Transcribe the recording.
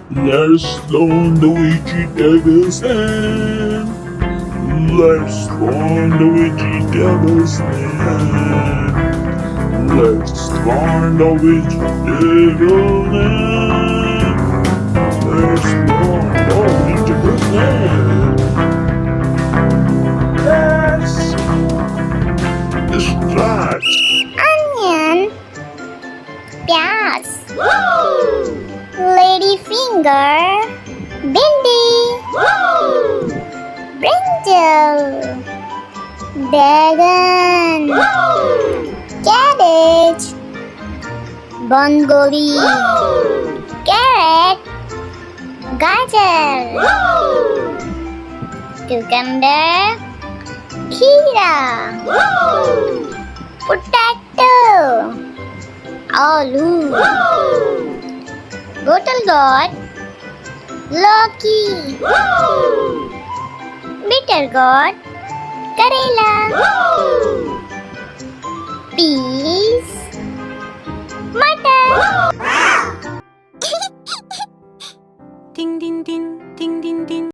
Let's learn the vegetables name. Let's learn the vegetables name. Let's learn the vegetable name. Let's learn the vegetable name. Let's start. Onion, प्याज, lady finger, भिंडी, brinjal, बैगन, cabbage, बंद गोभी, carrot, गाजर, cucumber, खीरा, potato, आलू, bottle gourd, लौकी, bitter gourd, करेला, peas, मटर। Ding ding ding ding ding ding.